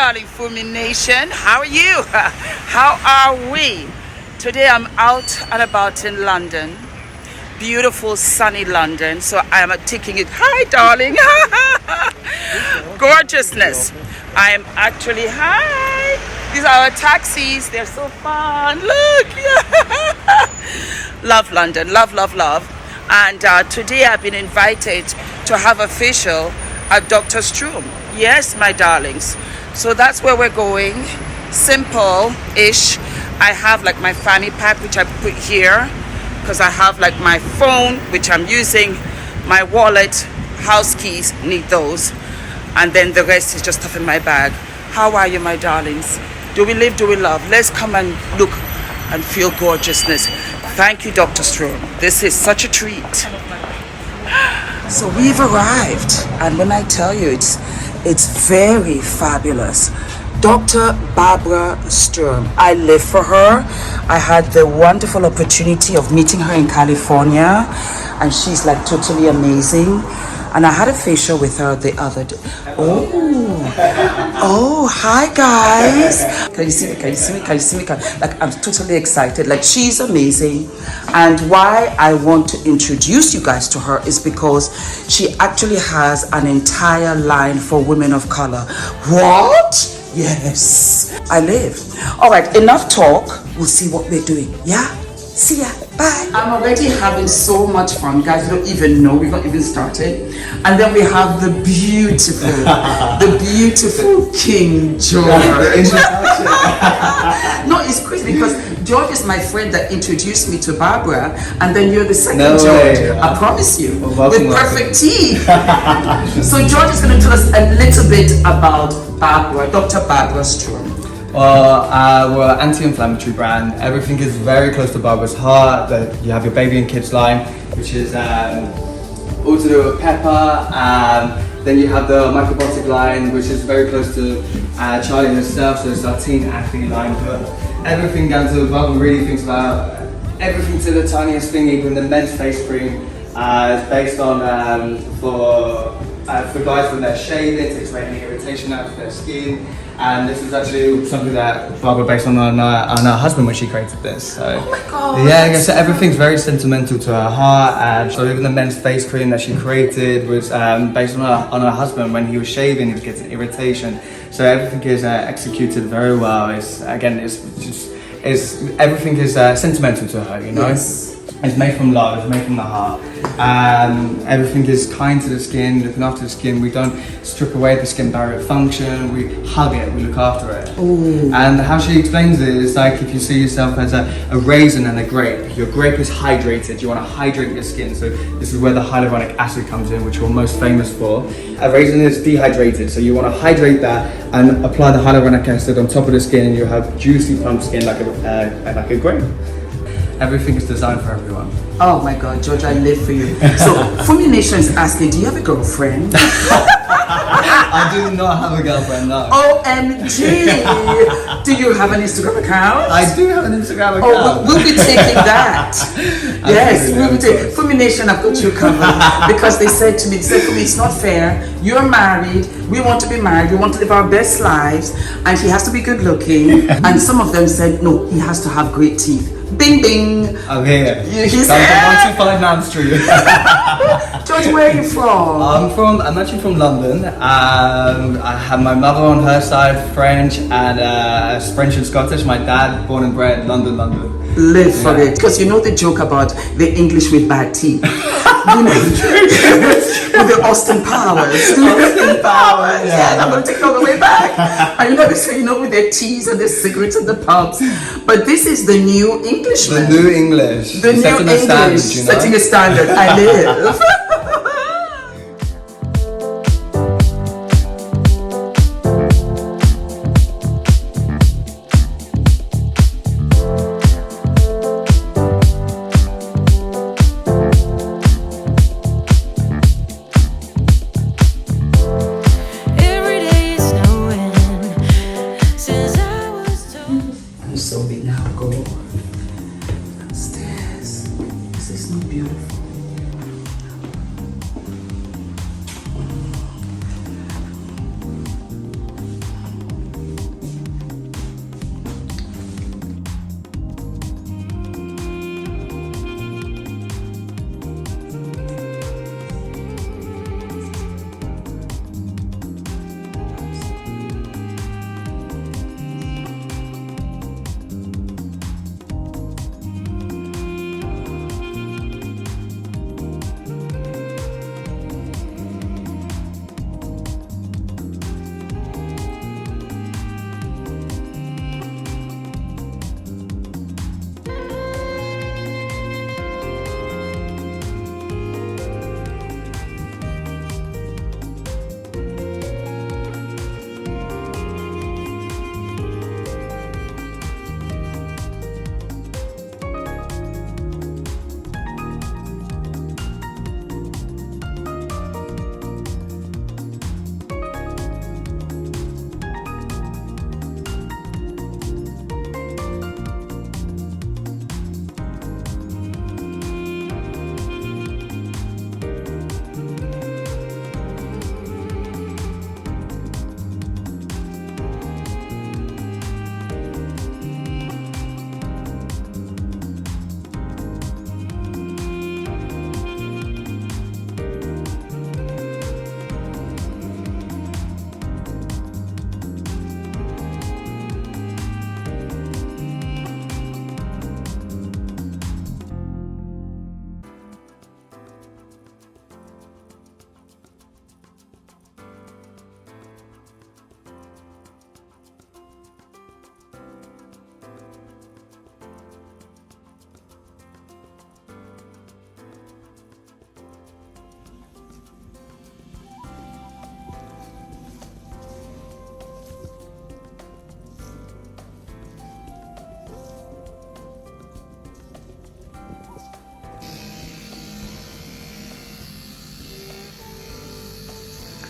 darling Fumi Nation. How are you? How are we? Today I'm out and about in London. Beautiful sunny London. So I am taking it. Hi darling. Gorgeousness. I am actually, hi. These are our taxis. They're so fun. Look. Love London. Love, love, love. And today I've been invited to have a facial at Dr. Sturm. Yes, my darlings. So that's where we're going. Simple-ish. I have like my fanny pack, which I put here, because I have like my phone, which I'm using, my wallet, house keys, need those. And then the rest is just stuff in my bag. How are you, my darlings? Do we live, do we love? Let's come and look and feel gorgeousness. Thank you, Dr. Sturm. This is such a treat. So we've arrived, and when I tell you, it's very fabulous. Dr. Barbara Sturm. I live for her. I had the wonderful opportunity of meeting her in California, and she's like totally amazing. And I had a facial with her the other day. Oh, hi guys. Can you see me? Can you see me? Can you see me? Like, I'm totally excited. Like, she's amazing. And why I want to introduce you guys to her is because she actually has an entire line for women of color. What? Yes, I live. All right, enough talk. We'll see what we're doing. Yeah? See ya. Bye. I'm already having so much fun. You guys don't even know. We've not even started. And then we have the beautiful King George. No, it's crazy because George is my friend that introduced me to Barbara, and then you're the second George. I promise you. With perfect teeth. So George is going to tell us a little bit about Barbara, Dr. Barbara Sturm. Well, we're an anti-inflammatory brand. Everything is very close to Barbara's heart. You have your baby and kids line, which is all to do with pepper. Then you have the microbiotic line, which is very close to Charlie herself, so it's our teen athlete line. But everything down to Barbara really thinks about everything to the tiniest thing. Even the men's face cream is based on for guys when they're shaving, takes away any irritation out of their skin. And this is actually something that Barbara based on her husband when she created this. So, oh my God! Yeah, so everything's very sentimental to her heart, and so even the men's face cream that she created was based on her husband when he was shaving, he was getting irritation. So everything is executed very well. Everything is sentimental to her, you know. Yes. It's made from love, it's made from the heart. Everything is kind to the skin, looking after the skin. We don't strip away the skin barrier function, we hug it, we look after it. Ooh. And how she explains it is like if you see yourself as a raisin and a grape. Your grape is hydrated, you want to hydrate your skin. So this is where the hyaluronic acid comes in, which we're most famous for. A raisin is dehydrated, so you want to hydrate that and apply the hyaluronic acid on top of the skin, and you have juicy plump skin like a grape. Everything is designed for everyone. Oh my God, George, I live for you. So, Fumi Nation is asking, do you have a girlfriend? I do not have a girlfriend, no. OMG! Do you have an Instagram account? I do have an Instagram account. Oh, we'll be taking that. Yes, we'll be taking. Fumi Nation, I've got you covered. Because they said to me, Fumi, it's not fair. You're married. We want to be married. We want to live our best lives. And he has to be good looking. And some of them said, no, he has to have great teeth. Bing, bing. I'm here. He's here. 125 Nam Street. George, where are you from? I'm actually from London. I have my mother on her side French and French and Scottish. My dad, born and bred London. Live for it, because you know the joke about the English with bad teeth. You know, with the Austin Powers. Yeah, I'm going to take it all the way back. And you know, they say, you know, with their teas and their cigarettes and the pubs. But this is the new Englishman. The new English. The new English. Setting a standard. I live.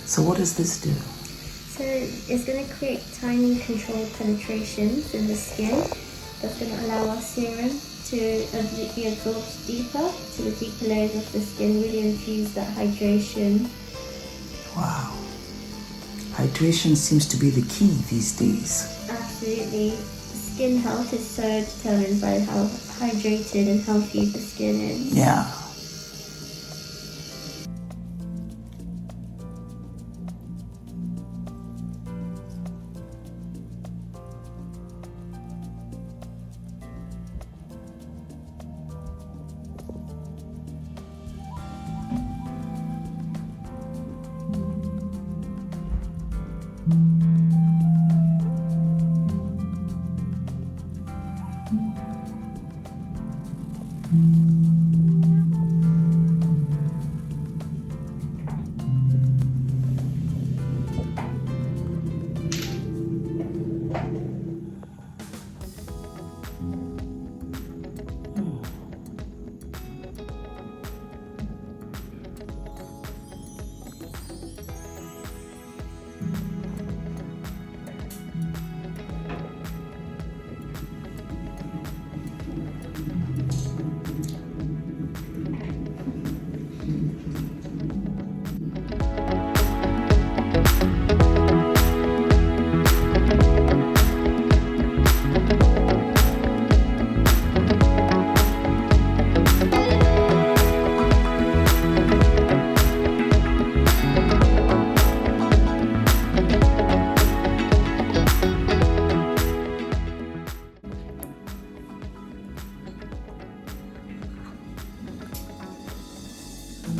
So what does this do? So it's going to create tiny controlled penetrations in the skin. That's going to allow our serum to be absorbed deeper to the deeper layers of the skin, really infuse that hydration. Wow. Hydration seems to be the key these days. Absolutely. Skin health is so determined by how hydrated and healthy the skin is. Yeah.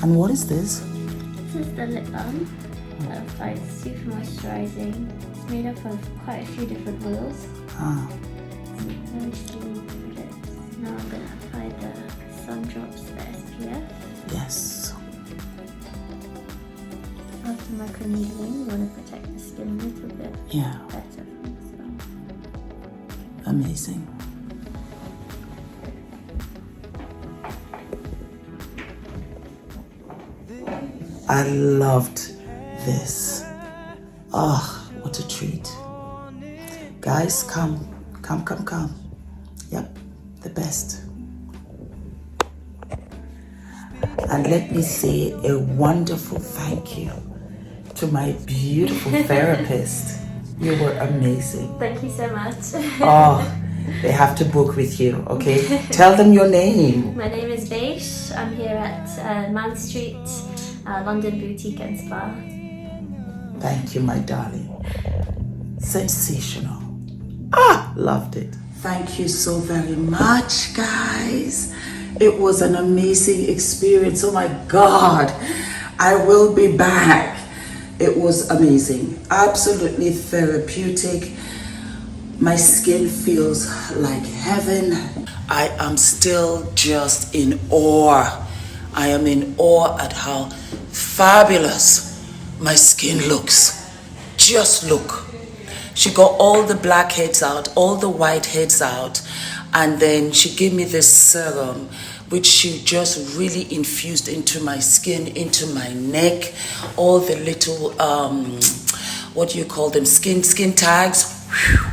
And what is this? This is the lip balm. It's super moisturising. It's made up of quite a few different oils. Ah. Very smooth lips. Now I'm going to apply the sun drops, the SPF. Yes. After microneedling, you want to protect the skin a little bit better from the sun. Amazing. I loved this. Oh, what a treat. Guys, come. Yep, the best. And let me say a wonderful thank you to my beautiful therapist. You were amazing. Thank you so much. Oh, they have to book with you, okay? Tell them your name. My name is Vaish. I'm here at Man Street, London Boutique and Spa. Thank you, my darling. Sensational. Ah, loved it. Thank you so very much, guys. It was an amazing experience. Oh my God, I will be back. It was amazing, absolutely therapeutic. My skin feels like heaven. I am still just in awe. I am in awe at how fabulous my skin looks. Just look. She got all the blackheads out, all the whiteheads out, and then she gave me this serum which she just really infused into my skin, into my neck, all the little what do you call them, skin tags. Whew.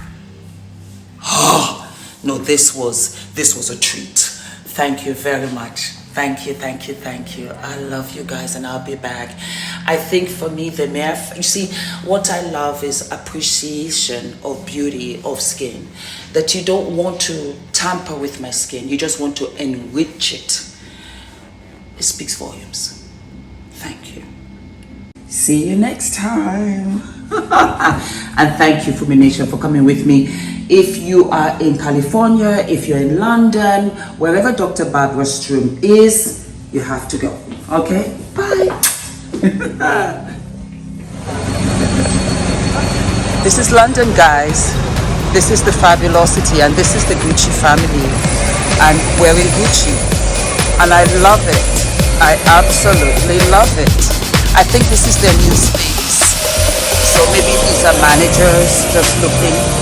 Oh no, this was a treat. Thank you very much. Thank you. I love you guys, and I'll be back. I think for me, you see, what I love is appreciation of beauty of skin. That you don't want to tamper with my skin. You just want to enrich it. It speaks volumes. Thank you. See you next time. And thank you, Fumi Nation, for coming with me. If you are in California, if you're in London, wherever Dr. Barbara Sturm is, you have to go. Okay? Bye. This is London, guys. This is the Fabulosity, and this is the Gucci family. And we're in Gucci. And I love it. I absolutely love it. I think this is their new space. So maybe these are managers just looking